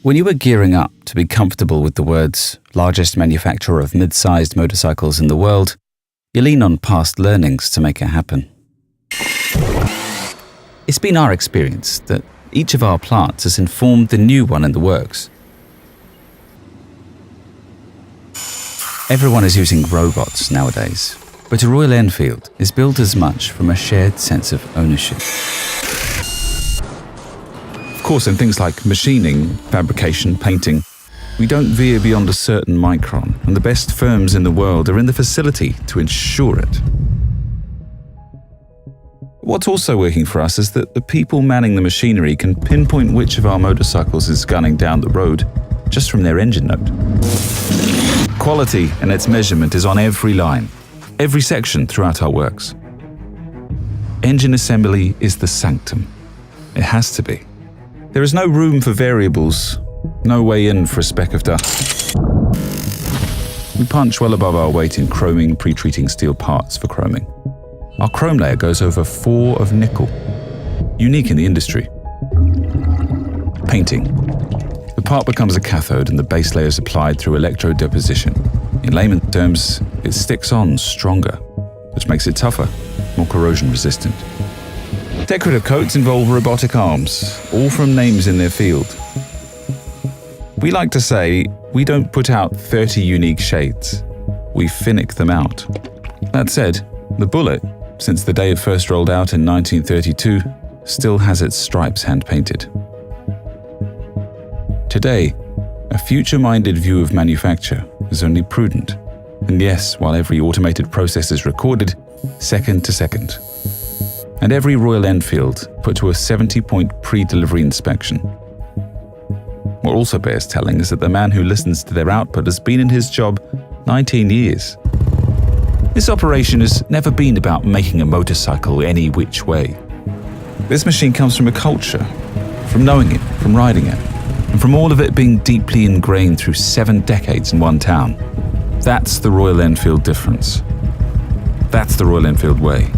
When you were gearing up to be comfortable with the words largest manufacturer of mid-sized motorcycles in the world, you lean on past learnings to make it happen. It's been our experience that each of our plants has informed the new one in the works. Everyone is using robots nowadays, but a Royal Enfield is built as much from a shared sense of ownership. Of course, in things like machining, fabrication, painting, we don't veer beyond a certain micron, and the best firms in the world are in the facility to ensure it. What's also working for us is that the people manning the machinery can pinpoint which of our motorcycles is gunning down the road just from their engine note. Quality and its measurement is on every line, every section throughout our works. Engine assembly is the sanctum. It has to be. There is no room for variables, no way in for a speck of dust. We punch well above our weight in chroming, pre-treating steel parts for chroming. Our chrome layer goes over 4 of nickel, unique in the industry. Painting. The part becomes a cathode and the base layer is applied through electrodeposition. In layman terms, it sticks on stronger, which makes it tougher, more corrosion resistant. Decorative coats involve robotic arms, all from names in their field. We like to say, we don't put out 30 unique shades, we finnick them out. That said, the bullet, since the day it first rolled out in 1932, still has its stripes hand-painted. Today, a future-minded view of manufacture is only prudent. And yes, while every automated process is recorded, second to second. And every Royal Enfield put to a 70-point pre-delivery inspection. What also bears telling is that the man who listens to their output has been in his job 19 years. This operation has never been about making a motorcycle any which way. This machine comes from a culture, from knowing it, from riding it, and from all of it being deeply ingrained through 7 decades in one town. That's the Royal Enfield difference. That's the Royal Enfield way.